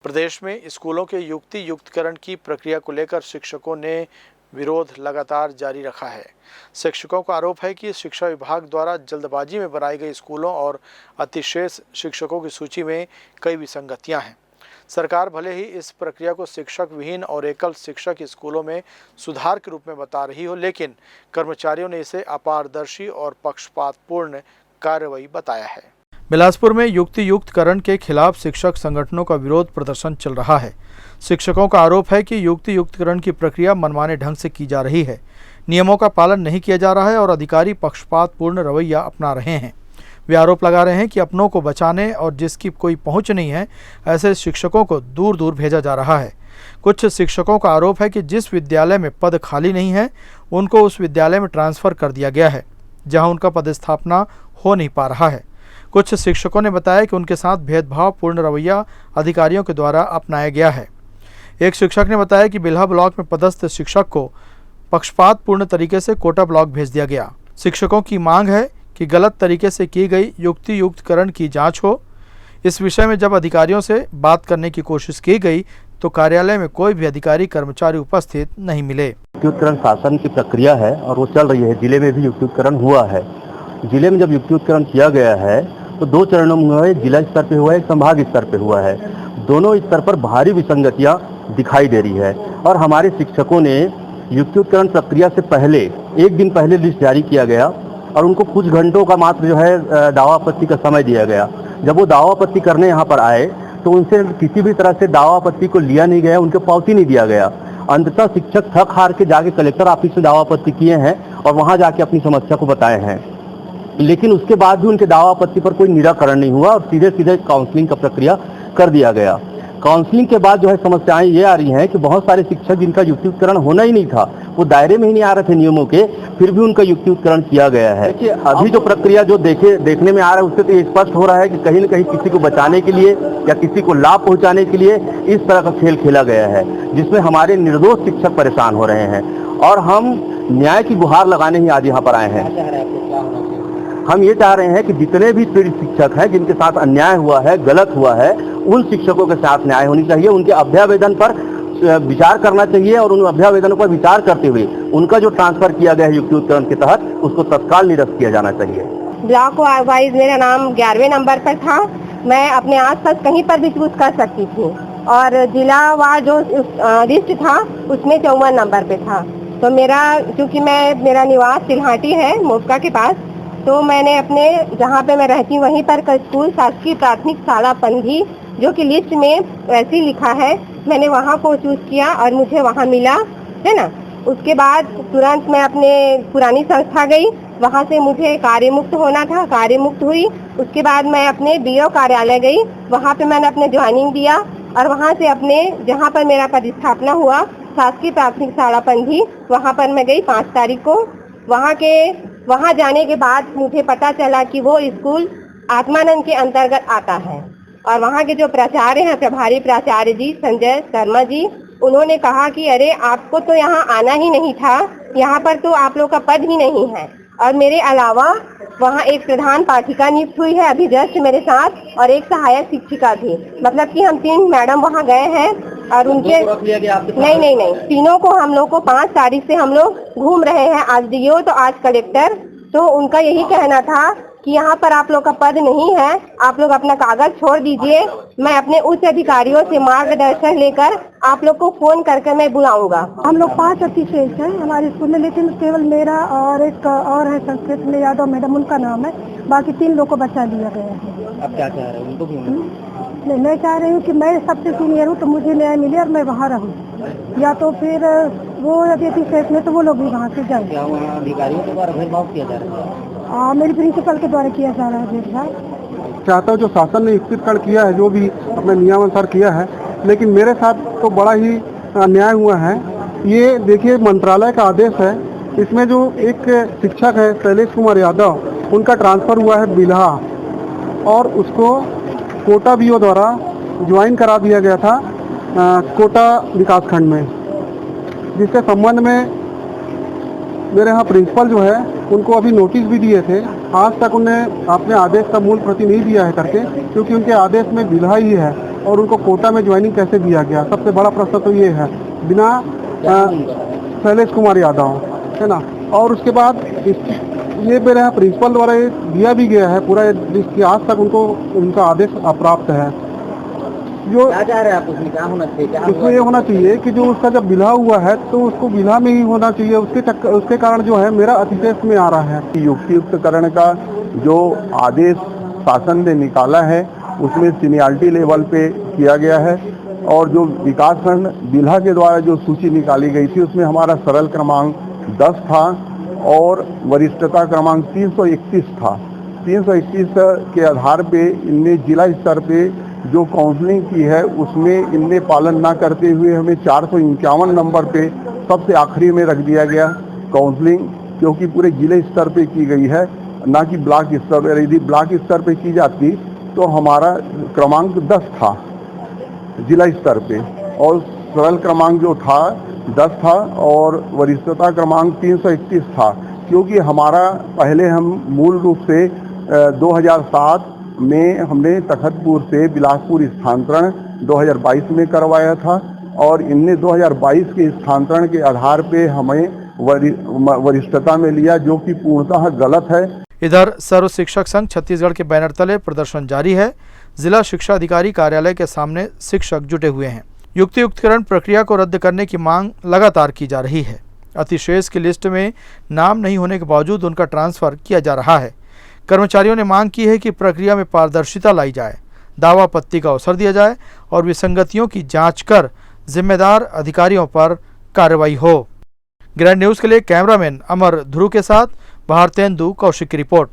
प्रदेश में स्कूलों के युक्तियुक्तकरण की प्रक्रिया को लेकर शिक्षकों ने विरोध लगातार जारी रखा है। शिक्षकों का आरोप है कि शिक्षा विभाग द्वारा जल्दबाजी में बनाई गई स्कूलों और अतिशेष शिक्षकों की सूची में कई विसंगतियां हैं। सरकार भले ही इस प्रक्रिया को शिक्षक विहीन और एकल शिक्षक स्कूलों में सुधार के रूप में बता रही हो, लेकिन कर्मचारियों ने इसे अपारदर्शी और पक्षपातपूर्ण कार्रवाई बताया है। बिलासपुर में युक्तियुक्तकरण के खिलाफ शिक्षक संगठनों का विरोध प्रदर्शन चल रहा है। शिक्षकों का आरोप है कि युक्तियुक्तकरण की प्रक्रिया मनमाने ढंग से की जा रही है, नियमों का पालन नहीं किया जा रहा है और अधिकारी पक्षपातपूर्ण रवैया अपना रहे हैं। वे आरोप लगा रहे हैं कि अपनों को बचाने और जिसकी कोई पहुंच नहीं है, ऐसे शिक्षकों को दूर दूर भेजा जा रहा है। कुछ शिक्षकों का आरोप है कि जिस विद्यालय में पद खाली नहीं है, उनको उस विद्यालय में ट्रांसफ़र कर दिया गया है, जहाँ उनका पदस्थापना हो नहीं पा रहा है। कुछ शिक्षकों ने बताया कि उनके साथ भेदभावपूर्ण रवैया अधिकारियों के द्वारा अपनाया गया है। एक शिक्षक ने बताया कि बिल्हा ब्लॉक में पदस्थ शिक्षक को पक्षपातपूर्ण तरीके से कोटा ब्लॉक भेज दिया गया। शिक्षकों की मांग है कि गलत तरीके से की गई युक्तियुक्तकरण की जांच हो। इस विषय में जब अधिकारियों से बात करने की कोशिश की गई तो कार्यालय में कोई भी अधिकारी कर्मचारी उपस्थित नहीं मिले। युक्तियुक्तकरण शासन की प्रक्रिया है और वो चल रही है। जिले में भी युक्तियुक्तकरण हुआ है। जिले में जब युक्तियुक्तकरण किया गया है तो 2 चरणों में हुआ है, जिला स्तर पे हुआ है, संभाग स्तर पे हुआ है। दोनों स्तर पर भारी विसंगतियां दिखाई दे रही है और हमारे शिक्षकों ने युक्तियुक्तकरण प्रक्रिया से पहले 1 दिन पहले लिस्ट जारी किया गया और उनको कुछ घंटों का मात्र जो है दावा आपत्ति का समय दिया गया। जब वो दावा आपत्ति करने यहाँ पर आए तो उनसे किसी भी तरह से दावा आपत्ति को लिया नहीं गया, उनको पावती नहीं दिया गया। अंततः शिक्षक थक हार के जाके कलेक्टर ऑफिस में दावा आपत्ति किए हैं और वहाँ जाके अपनी समस्या को बताए हैं, लेकिन उसके बाद भी उनके दावा आपत्ति पर कोई निराकरण नहीं हुआ और सीधे सीधे काउंसलिंग का प्रक्रिया कर दिया गया। काउंसलिंग के बाद जो है समस्याएं ये आ रही हैं कि बहुत सारे शिक्षक जिनका युक्तियुक्तकरण होना ही नहीं था, वो दायरे में ही नहीं आ रहे थे नियमों के, फिर भी उनका युक्तियुक्तकरण किया गया है। अभी जो प्रक्रिया जो देखने में आ रहा है उससे तो ये स्पष्ट हो रहा है कि कहीं न कहीं किसी को बचाने के लिए या किसी को लाभ पहुंचाने के लिए इस तरह का खेल खेला गया है, जिसमें हमारे निर्दोष शिक्षक परेशान हो रहे हैं और हम न्याय की गुहार लगाने ही आज यहाँ पर आए हैं। हम ये चाह रहे हैं कि जितने भी पीड़ित शिक्षक हैं, जिनके साथ अन्याय हुआ है, गलत हुआ है, उन शिक्षकों के साथ न्याय होनी चाहिए। उनके अभ्यावेदन पर विचार करना चाहिए और उन अभ्यावेदनों पर विचार करते हुए उनका जो ट्रांसफर किया गया है युक्तियुक्तकरण के तहत, उसको तत्काल निरस्त किया जाना चाहिए। ब्लॉक वाइज मेरा नाम 11वें नंबर पर था। मैं अपने आसपास कहीं पर भी चूज कर सकती थी और जिला वार जो लिस्ट था उसमें 54 नंबर पे था। तो चूँकि मेरा निवास तिलहाटी है मोपका के पास, तो मैंने अपने जहाँ पे मैं रहती हूँ वहीं पर का स्कूल शासकीय प्राथमिक शाला पंधी, जो कि लिस्ट में वैसे ही लिखा है, मैंने वहाँ को चूज किया और मुझे वहाँ मिला, है ना। उसके बाद तुरंत मैं अपने पुरानी संस्था गई, वहाँ से मुझे कार्यमुक्त होना था, कार्यमुक्त हुई। उसके बाद मैं अपने बीओ कार्यालय गई, वहाँ पे मैंने अपने ज्वाइनिंग दिया और वहाँ से अपने जहाँ पर मेरा पदस्थापना हुआ शासकीय प्राथमिक शाला पंधी, वहाँ पर मैं गई 5 तारीख को। वहाँ जाने के बाद मुझे पता चला कि वो स्कूल आत्मानंद के अंतर्गत आता है और वहाँ के जो प्राचार्य हैं, प्रभारी प्राचार्य जी संजय शर्मा जी, उन्होंने कहा कि अरे आपको तो यहाँ आना ही नहीं था, यहाँ पर तो आप लोग का पद ही नहीं है। और मेरे अलावा वहाँ एक प्रधान पाठिका नियुक्त हुई है अभी जस्ट मेरे साथ, और एक सहायक शिक्षिका थी। मतलब कि हम 3 मैडम वहाँ गए हैं और उनके नहीं, तीनों को हम लोग को 5 तारीख से हम लोग घूम रहे हैं, आज डीओ तो आज कलेक्टर। तो उनका यही कहना था कि यहाँ पर आप लोग का पद नहीं है, आप लोग अपना कागज छोड़ दीजिए। मैं अपने उच्च अधिकारियों से मार्गदर्शन लेकर आप लोग को फोन करके मैं बुलाऊंगा। हम लोग 5 अतिशेष हैं हमारे स्कूल में, लेकिन केवल मेरा और एक और है संस्कृत में यादव मैडम, उनका नाम है। बाकी 3 लोग को बचा दिया गया है। अब क्या चाह रहे हैं उनको भी? नहीं, मैं चाह रही हूँ कि मैं सबसे सीनियर हूँ तो मुझे न्याय मिले और मैं वहाँ रहूँ, या तो फिर वो यदि अतिशेष में तो वो लोग भी वहाँ से जाए। क्या वहाँ अधिकारियों के द्वारा भेदभाव किया जा रहा है? मेरी प्रिंसिपल के द्वारा किया जा रहा है भेदभाव। चाहता हूँ जो शासन ने युक्तियुक्तकरण किया है, जो भी अपने नियमानुसार किया है, लेकिन मेरे साथ तो बड़ा ही अन्याय हुआ है। ये देखिए मंत्रालय का आदेश है, इसमें जो एक शिक्षक है शैलेश कुमार यादव, उनका ट्रांसफ़र हुआ है बिल्हा और उसको कोटा बीओ द्वारा ज्वाइन करा दिया गया था कोटा विकासखंड में, जिसके संबंध में मेरे यहाँ प्रिंसिपल जो है उनको अभी नोटिस भी दिए थे। आज तक उन्हें अपने आदेश का मूल प्रति नहीं दिया है करके, क्योंकि उनके आदेश में बिल्हा ही है और उनको कोटा में ज्वाइनिंग कैसे दिया गया, सबसे बड़ा प्रश्न तो ये है। बिना शैलेश कुमार यादव, है ना। और उसके बाद ये मेरे यहाँ प्रिंसिपल द्वारा ये दिया भी गया है पूरा, जिसकी आज तक उनको उनका आदेश अप्राप्त है। जो क्या चाह रहे हैं आप, उसमें क्या होना चाहिए? उसमें ये होना चाहिए कि जो उसका जब विला हुआ है तो उसको विला में ही होना चाहिए। उसके कारण जो है मेरा अतिशय में आ रहा है। युक्तियुक्तकरण का जो आदेश शासन ने निकाला है उसमें सीनियरिटी लेवल पे किया गया है, और जो विकासखंड बिल्हा के द्वारा जो सूची निकाली गई थी उसमें हमारा सरल क्रमांक 10 था और वरिष्ठता क्रमांक 331 था। 331 के आधार पे इनने जिला स्तर पे जो काउंसलिंग की है उसमें इनने पालन ना करते हुए हमें 451 नंबर पे सबसे आखिरी में रख दिया गया काउंसलिंग, क्योंकि पूरे जिले स्तर पे की गई है, ना कि ब्लॉक स्तर पर। यदि ब्लॉक स्तर पे की जाती तो हमारा क्रमांक 10 था जिला स्तर पे, और सरल क्रमांक जो था 10 था और वरिष्ठता क्रमांक 331 था। क्योंकि हमारा पहले हम मूल रूप से 2007 में हमने तखतपुर से बिलासपुर स्थानांतरण 2022 में करवाया था, और इनने 2022 के स्थानांतरण के आधार पे हमें वरिष्ठता में लिया, जो कि पूर्णतः गलत है। इधर सर्व शिक्षक संघ छत्तीसगढ़ के बैनर तले प्रदर्शन जारी है। जिला शिक्षा अधिकारी कार्यालय के सामने शिक्षक जुटे हुए हैं। युक्तियुक्तकरण प्रक्रिया को रद्द करने की मांग लगातार की जा रही है। अतिशेष की लिस्ट में नाम नहीं होने के बावजूद उनका ट्रांसफर किया जा रहा है। कर्मचारियों ने मांग की है कि प्रक्रिया में पारदर्शिता लाई जाए, दावा आपत्ति का अवसर दिया जाए और विसंगतियों की जांच कर जिम्मेदार अधिकारियों पर कार्रवाई हो। ग्रैंड न्यूज़ के लिए कैमरामैन अमर ध्रुव के साथ भारतेंदु कौशिक की रिपोर्ट।